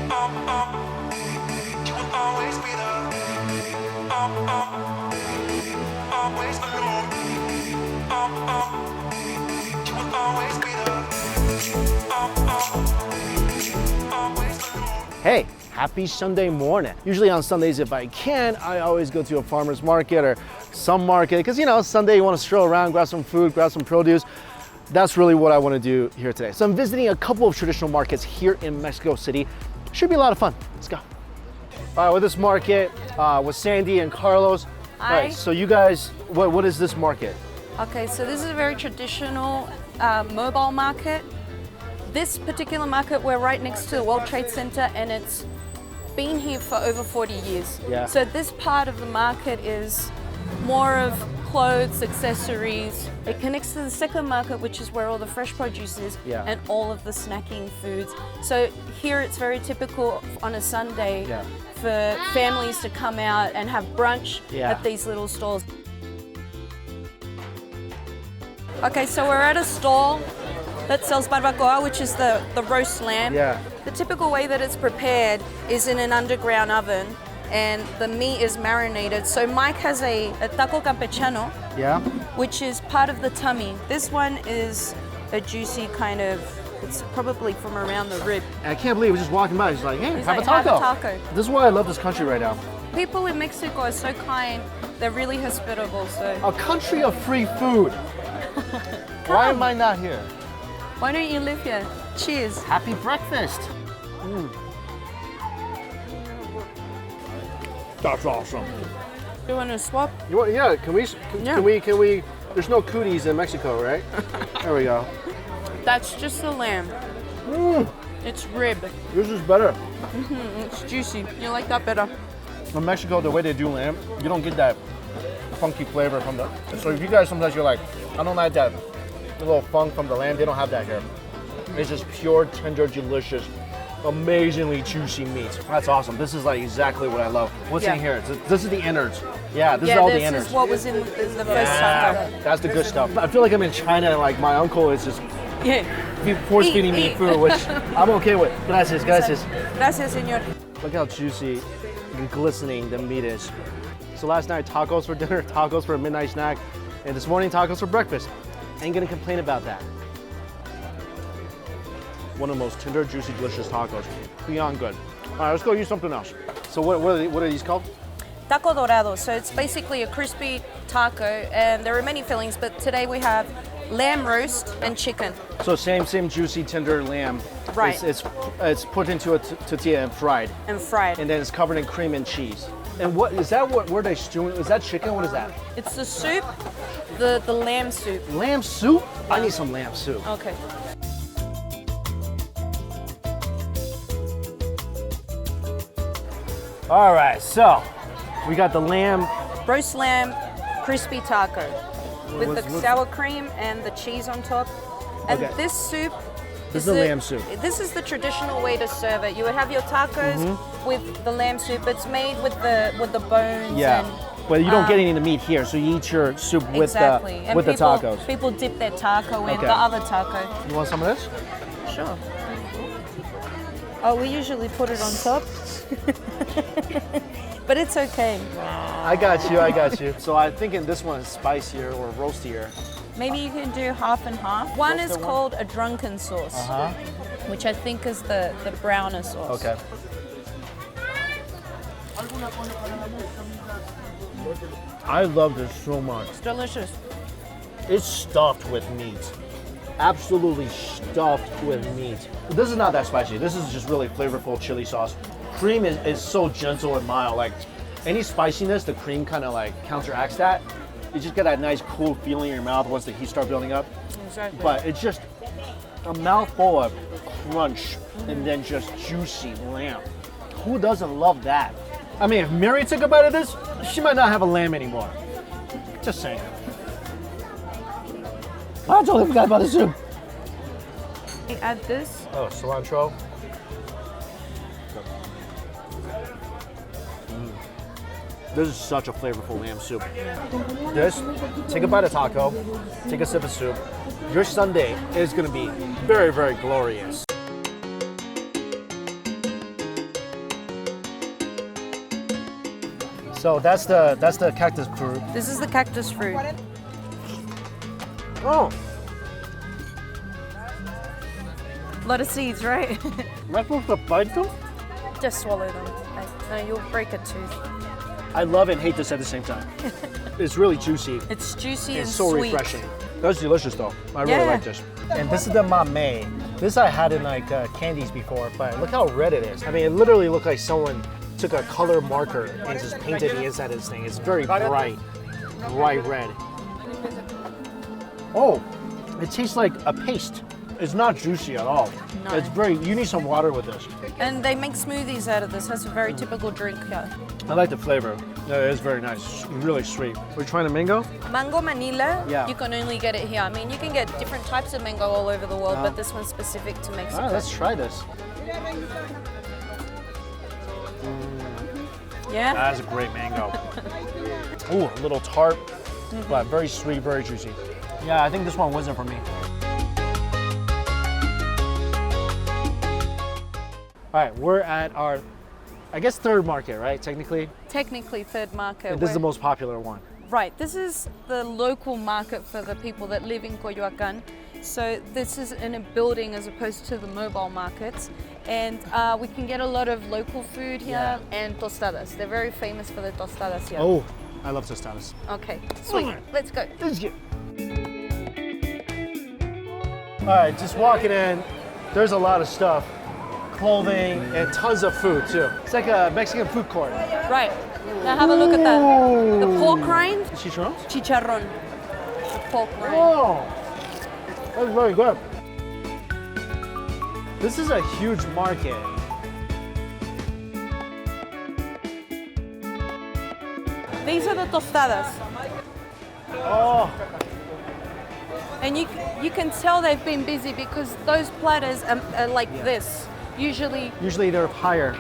You will always be there. Always alone. You will always be there. Always alone. Hey, happy Sunday morning. Usually on Sundays, if I can, I always go to a farmer's market or some market because, you know, Sunday you want to stroll around, grab some food, grab some produce. That's really what I want to do here today. So I'm visiting a couple of traditional markets here in Mexico City. Should be a lot of fun. Let's go. All right, with this market, with Sandy and Carlos. Hi. All right, so you guys, what is this market? Okay, so this is a very traditional mobile market. This particular market, we're right next to the World Trade Center, and it's been here for over 40 years. Yeah. So this part of the market is more of clothes, accessories. It connects to the second market, which is where all the fresh produce is, Yeah. and all of the snacking foods. So here it's very typical on a Sunday Yeah. for families to come out and have brunch Yeah. at these little stalls. Okay, so we're at a stall that sells barbacoa, which is the roast lamb. Yeah. The typical way that it's prepared is in an underground oven, and the meat is marinated. So Mike has a taco campechano, Yeah? which is part of the tummy. This one is a juicy kind of, it's probably from around the rib. And I can't believe we're just walking by. He's like, hey, He's have like, a taco. have a taco. This is why I love this country right now. People in Mexico are so kind. They're really hospitable, so A country of free food. Why am I not here? why don't you live here? Cheers. Happy breakfast. That's awesome. You want to swap? You want, yeah, can we, there's no cooties in Mexico, right? There we go. That's just the lamb. It's rib. This is better. It's juicy. You like that better? In Mexico, the way they do lamb, you don't get that funky flavor from the, so if you guys sometimes you're like, I don't like that little funk from the lamb, they don't have that here. It's just pure, tender, delicious, amazingly juicy meat. That's awesome. This is like exactly what I love. What's in Yeah. here? This is the innards. Yeah, this is all the this innards. is what was in the first taco. That's the good stuff. I feel like I'm in China and like my uncle is just Yeah. force feeding me Eat. food, which I'm okay with. Gracias, gracias. Gracias, señor. Look how juicy and glistening the meat is. So last night, tacos for dinner, tacos for a midnight snack, and this morning, tacos for breakfast. Ain't gonna complain about that. One of the most tender, juicy, delicious tacos. Beyond good. All right, let's go use something else. So what are these called? Taco dorado. So it's basically a crispy taco, and there are many fillings, but today we have lamb roast and chicken. So same juicy, tender lamb. Right. It's put into a tortilla and fried. And fried. And then it's covered in cream and cheese. And what is that? What were they stewing? Is that chicken? What is that? It's the soup, the lamb soup. Lamb soup? I need some lamb soup. Okay. All right, so we got the lamb. Roast lamb, crispy taco with What's- the what's- sour cream and the cheese on top. And Okay. this soup This is the lamb soup. This is the traditional way to serve it. You would have your tacos with the lamb soup. It's made with the bones. Yeah, And, but you don't get any of the meat here, so you eat your soup with exactly. the And with people, the tacos. People dip their taco in Okay. the other taco. You want some of this? Sure. Oh, we usually put it on top. But it's okay. I got you. I got you. So I'm thinking this one is spicier or roastier. Maybe you can do half and half. One is called a drunken sauce, which I think is the browner sauce. Okay. I love this so much. It's delicious. It's stuffed with meat. Absolutely stuffed with meat. This is not that spicy. This is just really flavorful chili sauce. Cream is so gentle and mild. Like any spiciness, the cream kind of like counteracts that. You just get that nice cool feeling in your mouth once the heat starts building up. Exactly. But it's just a mouthful of crunch and then just juicy lamb. Who doesn't love that? I mean, if Mary took a bite of this, she might not have a lamb anymore. Just saying. I totally forgot about the soup. We add this. Oh, cilantro. This is such a flavorful lamb soup. This, take a bite of taco, take a sip of soup. Your Sunday is gonna be very, very glorious. So that's the cactus fruit. This is the cactus fruit. Oh, A lot of seeds, right? am I supposed to bite them? Just swallow them. No, you'll break a tooth. I love and hate this at the same time. It's really juicy. It's juicy It's and so sweet. refreshing. That's delicious though. I really Yeah. like this. And this is the mamey. This I had in like candies before, but look how red it is. I mean, it literally looked like someone took a color marker and just painted the inside of this thing. It's very bright red. Oh, it tastes like a paste. It's not juicy at all. No. It's very, you need some water with this. And they make smoothies out of this. That's a very typical drink here. I like the flavor. Yeah, it is very nice, really sweet. We're trying a mango? Mango Manila, Yeah. you can only get it here. I mean, you can get different types of mango all over the world, but this one's specific to Mexico. All right, let's try this. Yeah? That's a great mango. Ooh, a little tart, but very sweet, very juicy. Yeah, I think this one wasn't for me. All right, we're at our, I guess, third market, right? Technically, Technically third market. and this is the where- most popular one. Right, this is the local market for the people that live in Coyoacán. So this is in a building as opposed to the mobile markets. And we can get a lot of local food here and tostadas. They're very famous for the tostadas here. Oh, I love tostadas. Okay, sweet. Let's go. Let's get. All right, just walking in, there's a lot of stuff. Clothing and tons of food too. It's like a Mexican food court. Right, now have a look at that. The pork rind, Chicharrón? chicharrón. The pork rind. Oh, that's very good. This is a huge market. These are the tostadas. Oh, And you can tell they've been busy because those platters are like this. usually they're higher.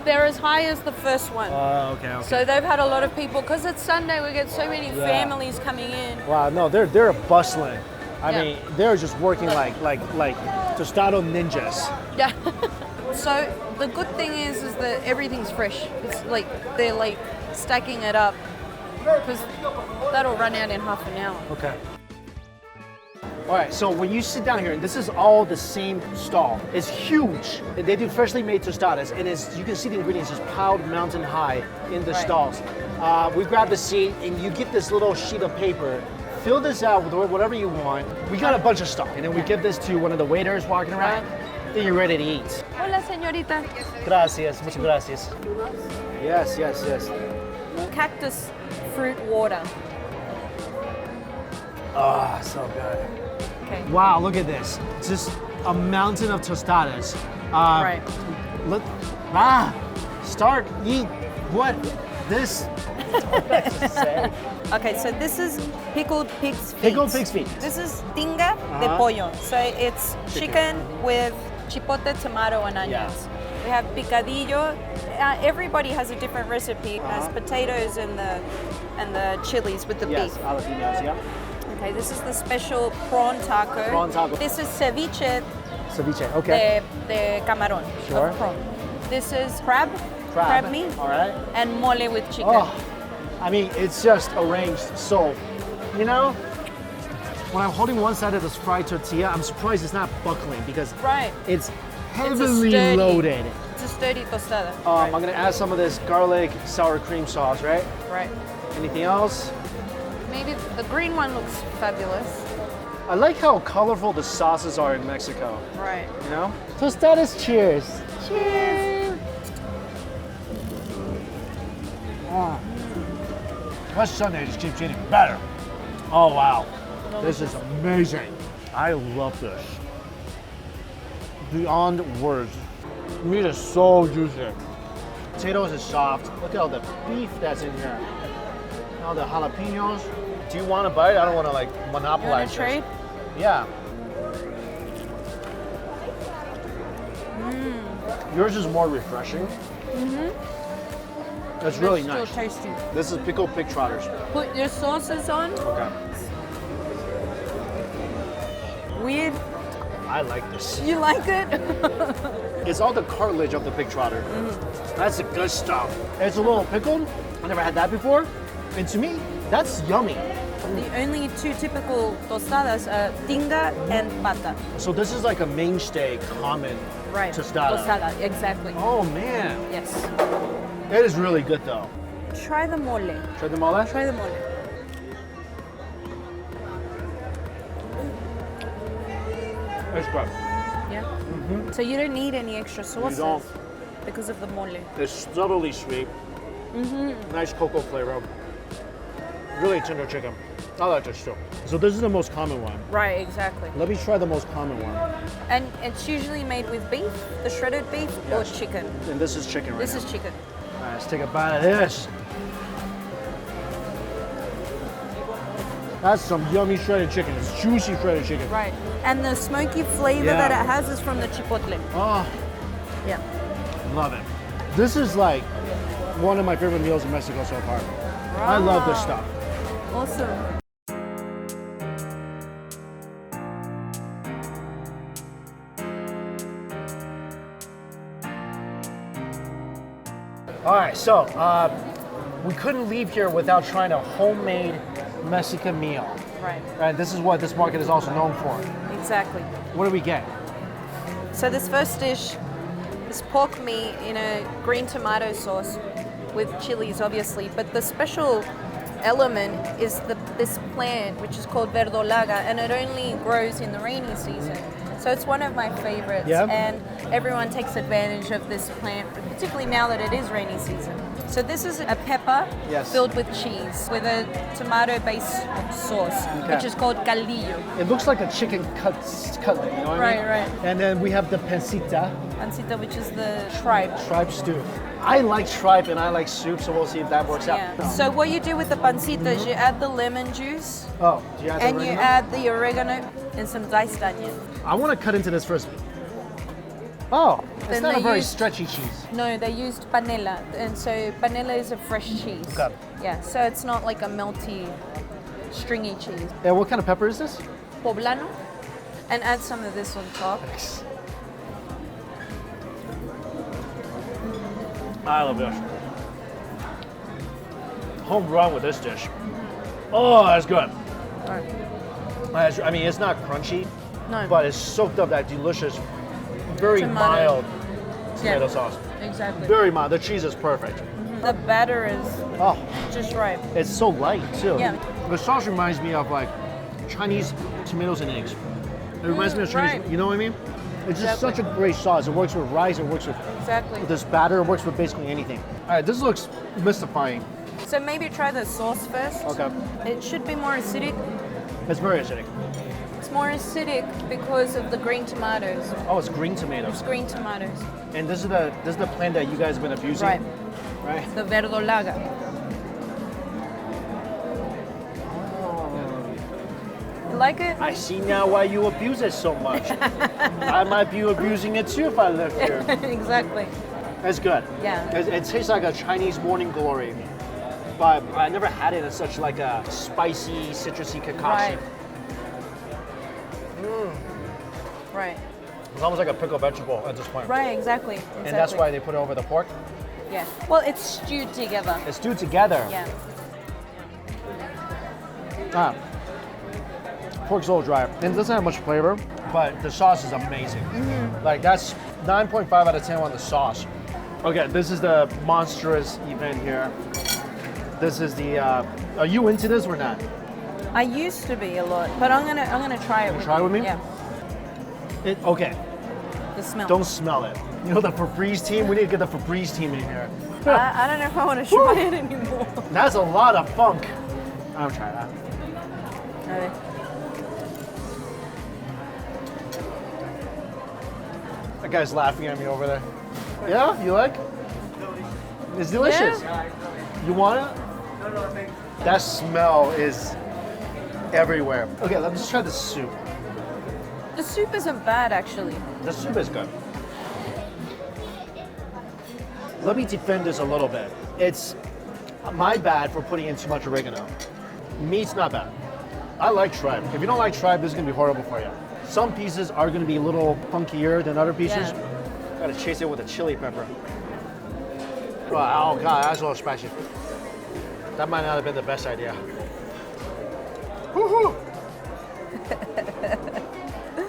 They're as high as the first one. Okay, okay. So they've had a lot of people, because it's Sunday, we get so many families coming in. Wow, no, they're bustling. I Yeah. mean, they're just working like tostado ninjas. Yeah. So the good thing is that everything's fresh. It's like they're like stacking it up because that'll run out in half an hour. Okay. All right, so when you sit down here, and this is all the same stall. It's huge. They do freshly made tostadas, and you can see the ingredients just piled mountain high in the Right. stalls. We grab the seat, and you get this little sheet of paper. Fill this out with whatever you want. We got a bunch of stuff, and then we give this to one of the waiters walking around. Then you're ready to eat. Hola, señorita. Gracias, muchas gracias. Yes, yes, yes. Cactus fruit water. Oh, so good. Okay. Wow, look at this. Just a mountain of tostadas. Right. Look, start, eat, what? This, say. Okay, so this is pickled pig's feet. Pickled pig's feet. This is tinga de pollo. So it's chicken with chipotle, tomato, and onions. We have picadillo. Everybody has a different recipe. There's potatoes and the chilies with the Yes, beef. jalapenos, yeah. Okay, this is the special prawn taco. Prawn taco. This is ceviche Ceviche, okay. de camarón, Sure. of prawn. This is crab meat, All right. and mole with chicken. Oh, I mean, it's just arranged so, you know, when I'm holding one side of this fried tortilla, I'm surprised it's not buckling because Right. it's It's a heavily sturdy- loaded. It's a sturdy tostada. I'm gonna add some of this garlic sour cream sauce, right? Right. Anything else? Maybe the green one looks fabulous. I like how colorful the sauces are in Mexico, Right. you know? Tostadas, cheers. Cheers. West Sunday just keeps getting better. Oh, wow. This is amazing. I love this. Beyond words. Meat is so juicy. Potatoes is soft. Look at all the beef that's in here. All the jalapenos. Do you want a bite? I don't want to like You want monopolize to trade? this. Yeah. Yours is more refreshing. That's really It's nice. Still tasty. This is pickled pig trotters. Put your sauces on. Okay. Weird. I like this. You like it? It's all the cartilage of the pig trotter. That's the good stuff. It's a little pickled, I never had that before. And to me, that's yummy. The only two typical tostadas are tinga and pata. So this is like a mainstay common Right. tostada. Tostada, exactly. Oh man, Yes. it is really good though. Try the mole. Try them all out? Try the mole. It's good. Yeah. So you don't need any extra sauces don't. because of the mole. It's subtly sweet. Nice cocoa flavor. Really tender chicken. I like this too. So this is the most common one. Right, exactly. Let me try the most common one. And it's usually made with beef, the shredded beef, or chicken. And this is chicken right This now. is chicken. All right, let's take a bite of this. That's some yummy shredded chicken. It's juicy shredded chicken. Right. And the smoky flavor Yeah. that it has is from the chipotle. Oh, Yeah. love it. This is like one of my favorite meals in Mexico so far. I love this stuff. Awesome. All right, so we couldn't leave here without trying a homemade Mexican meal. Right. Right, this is what this market is also known for. Exactly. What do we get? So this first dish is pork meat in a green tomato sauce with chilies, obviously. But the special element is this plant, which is called verdolaga, and it only grows in the rainy season. So it's one of my favorites, Yeah. and everyone takes advantage of this plant, particularly now that it is rainy season. So this is a pepper Yes. filled with cheese with a tomato-based sauce, which is called caldillo. It looks like a chicken cutlet, you know what I mean? Right. And then we have the pancita, Pancita, which is the tripe. tripe stew. I like tripe and I like soup, so we'll see if that works out. Yeah. So what you do with the pancita is you add the lemon juice Oh, do you add the and you oregano? add the oregano and some diced onion. I want to cut into this first. Oh, it's Then not a they very used- stretchy cheese. No, they used panela, and so panela is a fresh cheese. Okay. Yeah, so it's not like a melty, stringy cheese. And what kind of pepper is this? Poblano, and add some of this on top. I love this. Home run with this dish. Oh, that's good. I mean, it's not crunchy, No. but it's soaked up that delicious, very Tomato. mild tomato Yeah. sauce. Exactly. Very mild. The cheese is perfect. The batter is Oh, just right. it's so light too. Yeah. The sauce reminds me of like Chinese tomatoes and eggs. It reminds me of Chinese. right. You know what I mean? It's just Exactly. such a great sauce. It works with rice. It works with Exactly. this batter. It works with basically anything. All right, this looks mystifying. So maybe try the sauce first. Okay. It should be more acidic. It's very acidic. It's more acidic because of the green tomatoes. Oh, it's green tomatoes. It's green tomatoes. And this is the plant that you guys have been abusing. Right. Right. The verdolaga. You like it? I see now why you abuse it so much. I might be abusing it too if I lived here. Exactly. It's good. Yeah. It tastes like a Chinese morning glory, but I never had it as such like a spicy, citrusy concoction. Right. Right. It's almost like a pickled vegetable at this point. Right, exactly. And that's why they put it over the pork. Yeah. Well, it's stewed together. It's stewed together. Yeah. Ah. Pork's a little dry. And it doesn't have much flavor, but the sauce is amazing. Like that's 9.5 out of 10 on the sauce. Okay, this is the monstrous event here. This is the, are you into this or not? I used to be a lot, but I'm gonna try it. With try you. with me? Yeah. Okay, The smell. don't smell it. You know the Febreze team? We need to get the Febreze team in here. I don't know if I want to try it anymore. That's a lot of funk. I don't try that. Okay. That guy's laughing at me over there. Yeah, you like? It's delicious. You want it? No, thanks. That smell is everywhere. Okay, let's just try the soup. The soup isn't bad, actually. The soup is good. Let me defend this a little bit. It's my bad for putting in too much oregano. Meat's not bad. I like tripe. If you don't like tripe, this is gonna be horrible for you. Some pieces are gonna be a little funkier than other pieces. Yeah. Gotta chase it with a chili pepper. Oh God, that's a little spicy. That might not have been the best idea. Woohoo!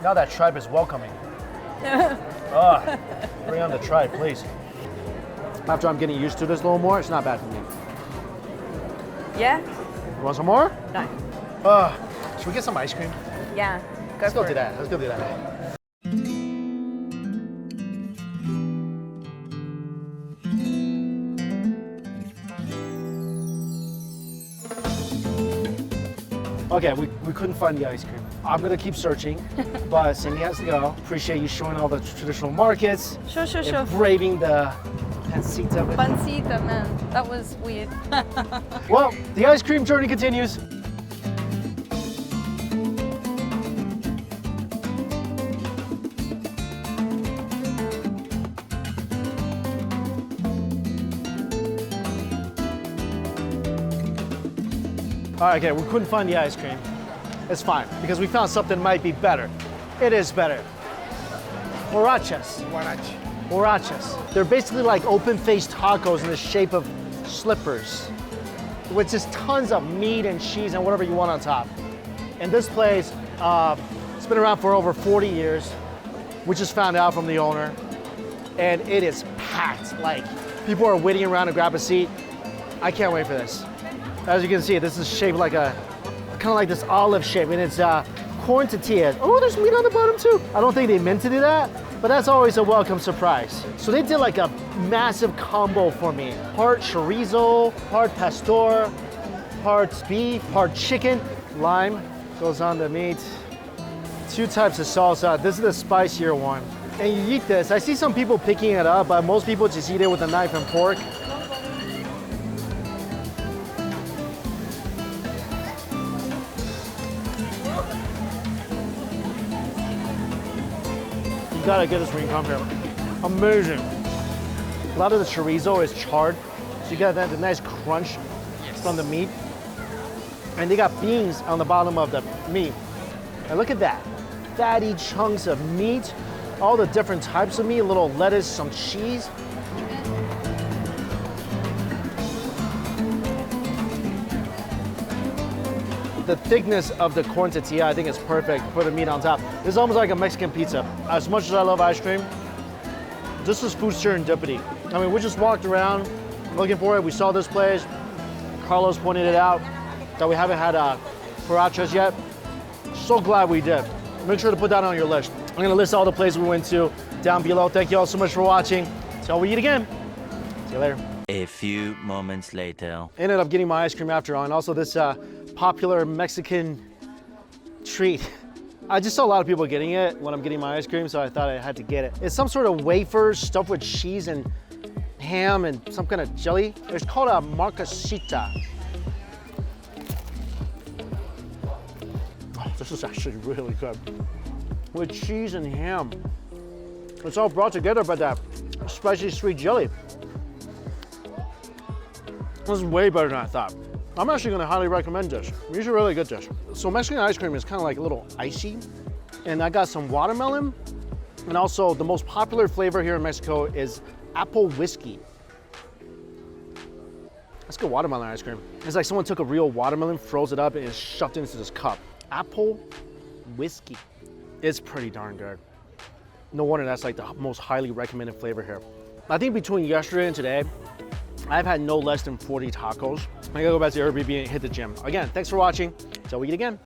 Now that tripe is welcoming. Bring on the tripe, please. After I'm getting used to this a little more, it's not bad for me. Yeah? You want some more? No. Should we get some ice cream? Yeah. Let's go do that. Let's go do that. Okay, we couldn't find the ice cream. I'm gonna keep searching, but Cindy has to go. Appreciate you showing all the traditional markets. Sure. And braving the pancita. Pancita, man. That was weird. Well, the ice cream journey continues. All right, okay, we couldn't find the ice cream. It's fine, because we found something that might be better. It is better. Huaraches. Huaraches. They're basically like open-faced tacos in the shape of slippers, with just tons of meat and cheese and whatever you want on top. And this place, it's been around for over 40 years. We just found out from the owner, and it is packed. Like, people are waiting around to grab a seat. I can't wait for this. As you can see, this is shaped like kind of like this olive shape, and it's corn tortillas. Oh, there's meat on the bottom too. I don't think they meant to do that, but that's always a welcome surprise. So they did like a massive combo for me. Part chorizo, part pastor, part beef, part chicken. Lime goes on the meat. 2 types of salsa. This is the spicier one. And you eat this. I see some people picking it up, but most people just eat it with a knife and fork. You gotta get this when you come here. Amazing. A lot of the chorizo is charred, so you got the nice crunch from the meat. And they got beans on the bottom of the meat. And look at that. Fatty chunks of meat, all the different types of meat, a little lettuce, some cheese. The thickness of the corn tortilla, I think is perfect for the meat on top. It's almost like a Mexican pizza. As much as I love ice cream, this is food serendipity. I mean, we just walked around looking for it. We saw this place. Carlos pointed it out that we haven't had huaraches yet. So glad we did. Make sure to put that on your list. I'm gonna list all the places we went to down below. Thank you all so much for watching. Till we eat again. See you later. A few moments later. Ended up getting my ice cream after all, and also this popular Mexican treat. I just saw a lot of people getting it when I'm getting my ice cream, so I thought I had to get it. It's some sort of wafer stuffed with cheese and ham and some kind of jelly. It's called a marcasita. Oh, this is actually really good. With cheese and ham. It's all brought together by that spicy sweet jelly. This is way better than I thought. I'm actually gonna highly recommend this. You should really get this. So Mexican ice cream is kind of like a little icy. And I got some watermelon. And also the most popular flavor here in Mexico is apple whiskey. Let's go watermelon ice cream. It's like someone took a real watermelon, froze it up, and shoved it into this cup. Apple whiskey. It's pretty darn good. No wonder that's like the most highly recommended flavor here. I think between yesterday and today, I've had no less than 40 tacos. I gotta go back to Airbnb and hit the gym. Again, thanks for watching. Till we eat again.